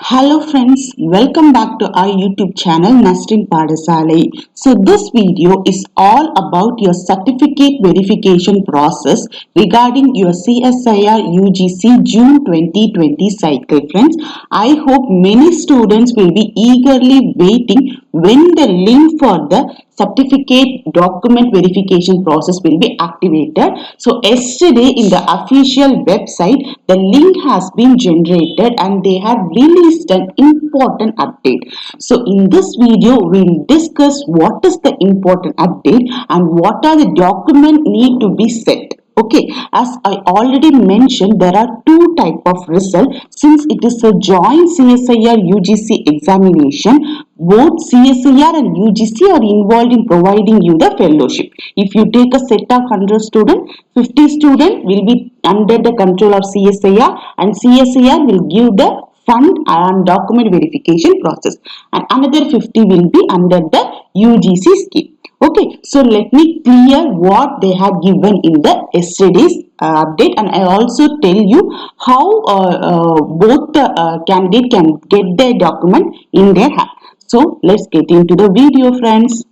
Hello friends, welcome back to our YouTube channel Nasrin Padasalai. So this video is all about your certificate verification process regarding your CSIR UGC June 2020 cycle friends. I hope many students will be eagerly waiting when the link for the certificate document verification process will be activated. So yesterday in the official website, the link has been generated and they have released an important update. So in this video, we'll discuss what is the important update and what are the documents need to be set. Okay, as I already mentioned, there are two type of result. Since it is a joint CSIR UGC examination, both CSIR and UGC are involved in providing you the fellowship. If you take a set of 100 students, 50 students will be under the control of CSIR and CSIR will give the fund and document verification process, and another 50 will be under the UGC scheme. Okay, so let me clear what they have given in the yesterday's update, and I also tell you how both the candidate can get their document in their hand. So let's get into the video, friends.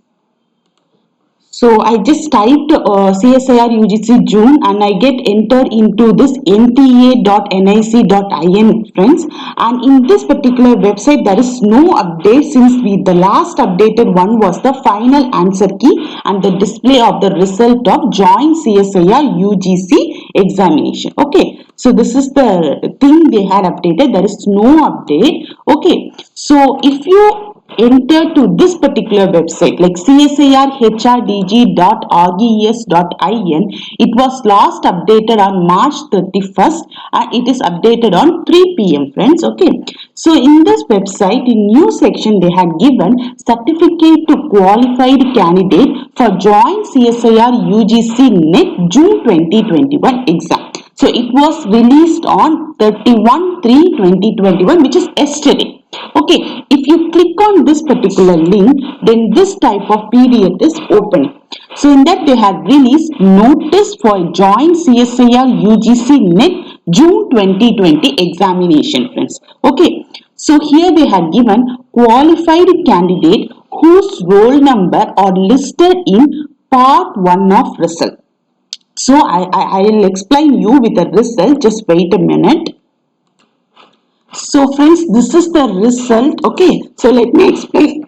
So I just typed CSIR UGC June and I get entered into this nta.nic.in friends, and in this particular website there is no update since the last updated one was the final answer key and the display of the result of joint CSIR UGC examination. Okay, so this is the thing they had updated. There is no update. Okay, so if you enter to this particular website like csirhdg.regs.in, it was last updated on March 31st and it is updated on 3 p.m. friends. Okay, so in this website in new section they had given certificate to qualified candidate for joint CSIR UGC NET June 2021 exam. So it was released on 31/3/2021, which is yesterday. Okay, if you click on this particular link, then this type of PDF is open. So in that they have released notice for joint CSIR UGC NET June 2020 examination friends. Okay, so here they have given qualified candidate whose roll number are listed in part 1 of result. So I will explain you with the result. Just wait a minute. So friends, this is the result. Okay, so let me explain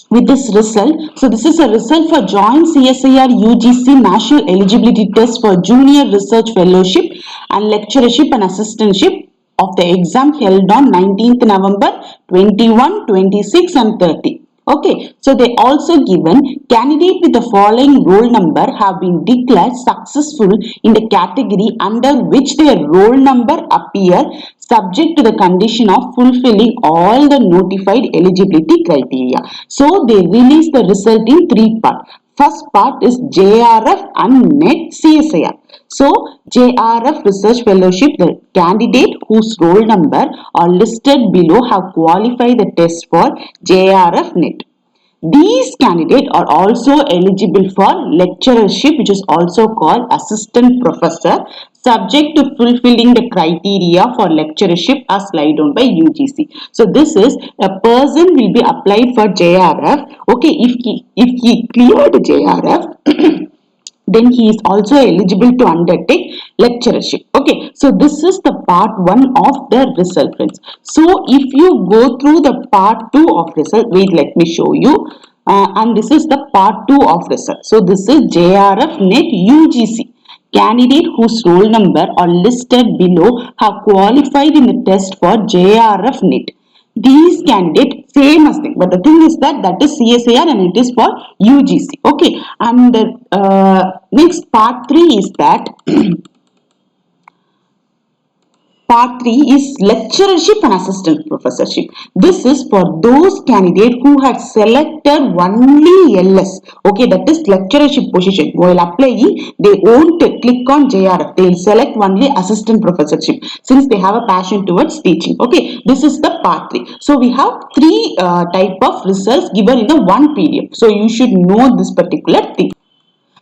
with this result. So this is a result for joint CSIR UGC National Eligibility Test for Junior Research Fellowship and Lecturership and Assistantship of the exam held on 19th November 21, 26 and 30. Okay, so they also given candidate with the following roll number have been declared successful in the category under which their roll number appear subject to the condition of fulfilling all the notified eligibility criteria. So they release the result in three parts. First part is JRF and NET CSIR. So JRF Research Fellowship, the candidate whose roll number are listed below have qualified the test for JRF NET. These candidates are also eligible for lecturership, which is also called assistant professor, subject to fulfilling the criteria for lecturership as laid down by UGC. So this is a person will be applied for JRF. Okay, if he cleared JRF, then he is also eligible to undertake lecturership. Okay, so this is the part 1 of the result friends. So if you go through the part 2 of result, wait, let me show you. And this is the part 2 of result. So this is JRF NET UGC. Candidate whose roll number are listed below have qualified in the test for JRF NET. These candidates same as thing, but the thing is that is CSIR and it is for UGC. Okay, and the next part 3 is that Part 3 is lecturership and assistant professorship. This is for those candidates who had selected only LS. Okay, that is lecturership position. While applying, they won't click on JRF. They will select only assistant professorship since they have a passion towards teaching. Okay, this is the part 3. So we have 3 type of results given in the one PDF. So you should know this particular thing.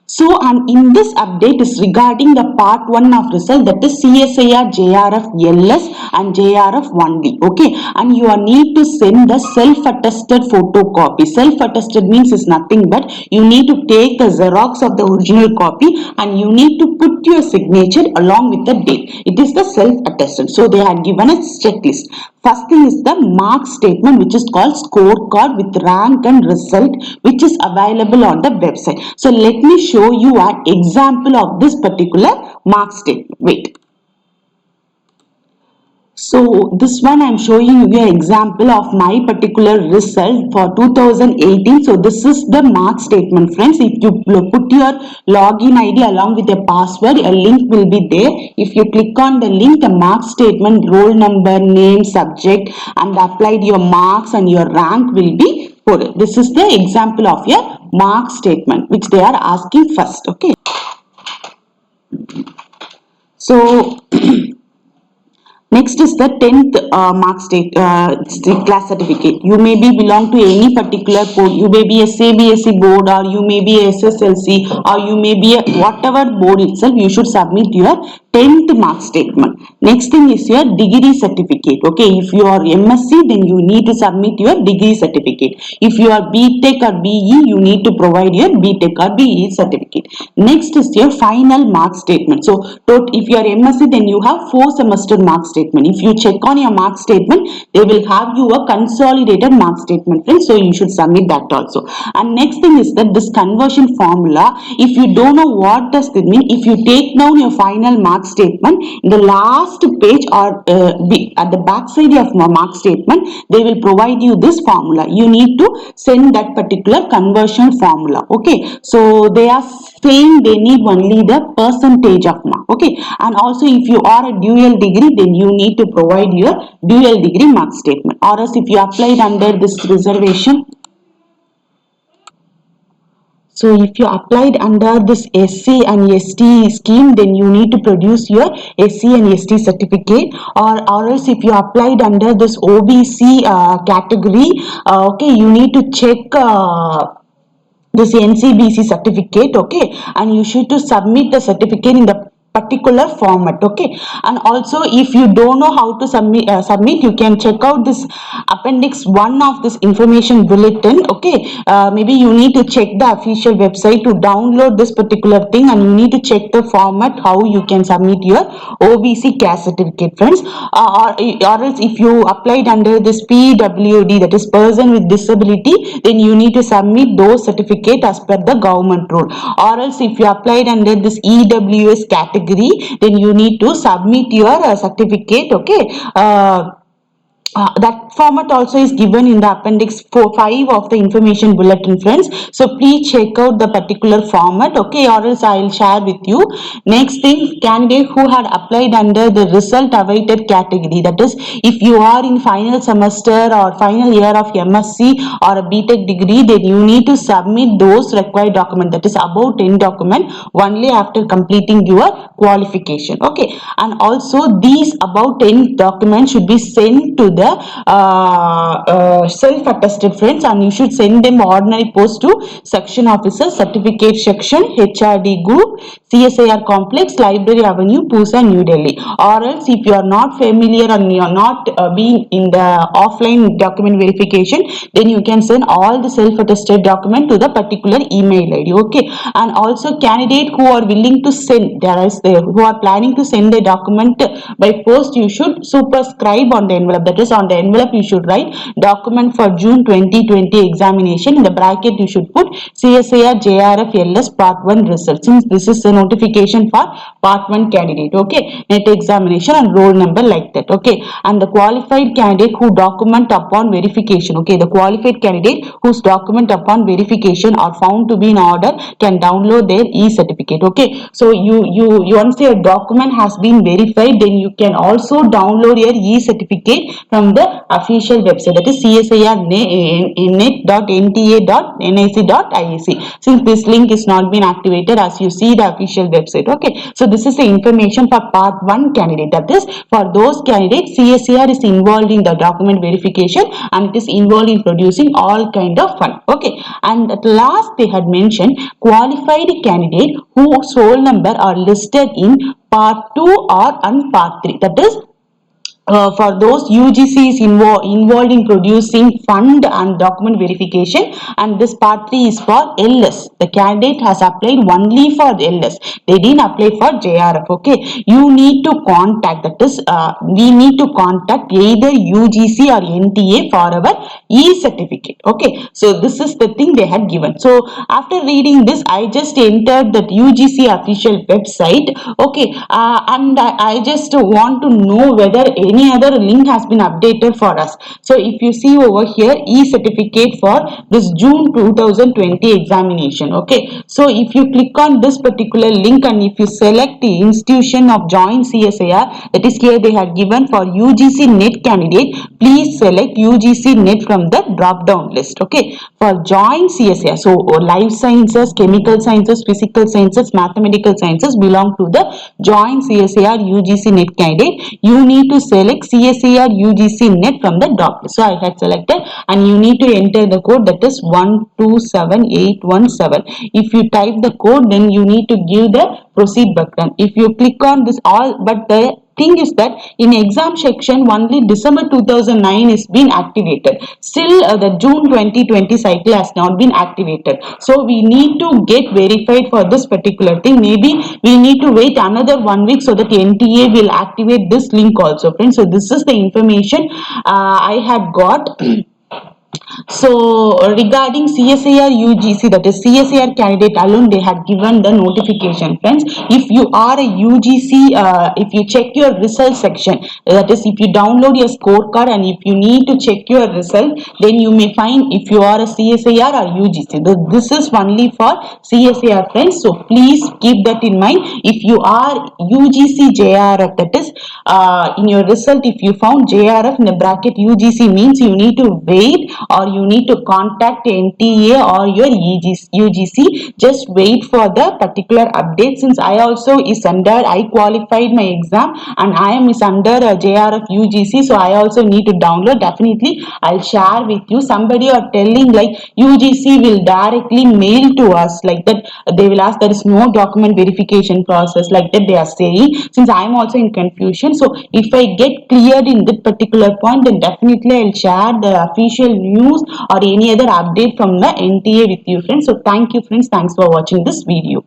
So, and in this update is regarding the part 1 of result, that is CSIR, JRF, LS and JRF only. Okay, and you are need to send the self-attested photocopy. Self-attested means is nothing but you need to take a Xerox of the original copy and you need to put your signature along with the date. It is the self-attested. So they are given a checklist. First thing is the mark statement, which is called scorecard with rank and result, which is available on the website. So let me show you an example of this particular mark statement. Wait. So this one I'm showing you an example of my particular result for 2018. So this is the mark statement, friends. If you put your login ID along with your password, a link will be there. If you click on the link, a mark statement, roll number, name, subject and applied your marks and your rank will be put. This is the example of your mark statement which they are asking first. Okay. So next is the 10th mark class certificate. You may be belong to any particular board. You may be a CBSE board or you may be a SSLC or you may be a whatever board itself. You should submit your 10th mark statement. Next thing is your degree certificate. Okay, if you are MSc, then you need to submit your degree certificate. If you are BTech or BE, you need to provide your BTech or BE certificate. Next is your final mark statement. So if you are MSc, then you have 4 semester mark statement. If you check on your mark statement, they will have you a consolidated mark statement, friends. So you should submit that also. And next thing is that this conversion formula, if you don't know what does it mean, if you take down your final mark statement, in the last page or at the back side of your mark statement, they will provide you this formula. You need to send that particular conversion formula. Okay, so they are saying they need only the percentage of mark. Okay, and also if you are a dual degree, then you need to provide your dual degree mark statement, or else if you applied under this reservation. So if you applied under this SC and ST scheme, then you need to produce your SC and ST certificate, or else if you applied under this OBC category, okay, you need to check this NCBC certificate. Okay, and you should to submit the certificate in the particular format. Okay, and also if you don't know how to submit, you can check out this appendix 1 of this information bulletin. Okay, maybe you need to check the official website to download this particular thing, and you need to check the format how you can submit your OBC caste certificate, friends. Or else if you applied under this PWD, that is person with disability, then you need to submit those certificate as per the government rule. Or else if you applied under this EWS category, then you need to submit your certificate. Okay, that format also is given in the appendix 5 of the information bulletin, friends. So please check out the particular format. Okay, or else I will share with you. Next thing, candidate who had applied under the result awaited category, that is if you are in final semester or final year of MSc or a BTech degree, then you need to submit those required document, that is about 10 document only after completing your qualification. Okay, and also these about 10 documents should be sent to the self-attested, friends, and you should send them ordinary post to section officer, certificate section, HRD group, CSIR complex, Library Avenue, Pusa, New Delhi. Or else if you are not familiar and you are not being in the offline document verification, then you can send all the self-attested document to the particular email ID. Okay, and also candidate who are willing to send, who are planning to send the document by post, you should superscribe on the envelope. That is, on the envelope you should write document for June 2020 examination. In the bracket you should put CSIR JRF LS part 1 result, since this is a notification for part 1 candidate. Okay, net examination and roll number, like that. Okay, and the qualified candidate who document upon verification, okay, the qualified candidate whose document upon verification are found to be in order can download their e-certificate. Okay, so you once your document has been verified, then you can also download your e-certificate from the official website, that is csirnet.nta.nic.iec. Since this link is not been activated, as you see the official website. Okay, so this is the information for part 1 candidate, that is for those candidates CSIR is involved in the document verification and it is involved in producing all kind of fund. Okay, and at last they had mentioned qualified candidate whose roll number are listed in part 2 or and part 3, that is for those UGC is involved in producing fund and document verification, and this part 3 is for LS. The candidate has applied only for LS. They didn't apply for JRF. Okay, you need to contact, that is we need to contact either UGC or NTA for our e-certificate. Okay, so this is the thing they had given. So after reading this, I just entered that UGC official website. Okay, and I just want to know whether any other link has been updated for us. So if you see over here, e-certificate for this June 2020 examination. Okay, so if you click on this particular link and if you select the institution of joint CSIR, that is here they have given for UGC NET candidate, please select UGC NET from the drop down list. Okay, for joint CSIR, so life sciences, chemical sciences, physical sciences, mathematical sciences belong to the joint CSIR UGC NET candidate. You need to select CSIR UGC NET from the drop list. So I had selected, and you need to enter the code, that is 127817. If you type the code, then you need to give the proceed button. If you click on this all, but the thing is that in exam section only December 2009 is been activated. Still the June 2020 cycle has not been activated. So we need to get verified for this particular thing. Maybe we need to wait another 1 week so that NTA will activate this link also, friends. So this is the information I had got. So regarding CSIR UGC, that is CSIR candidate alone, they had given the notification, friends. If you are a UGC, if you check your result section, that is if you download your scorecard and if you need to check your result, then you may find if you are a CSIR or UGC. This is only for CSIR, friends. So please keep that in mind. If you are UGC JRF, that is in your result, if you found JRF in the bracket UGC, means you need to wait or you need to contact NTA or your UGC. Just wait for the particular update. Since I also is under, I qualified my exam and I am is under JRF UGC, so I also need to download. Definitely I'll share with you. Somebody are telling like UGC will directly mail to us, like that they will ask, there is no document verification process, like that they are saying. Since I am also in confusion, so if I get cleared in that particular point, then definitely I'll share the official news or any other update from the NTA with you, friends. So thank you, friends. Thanks for watching this video.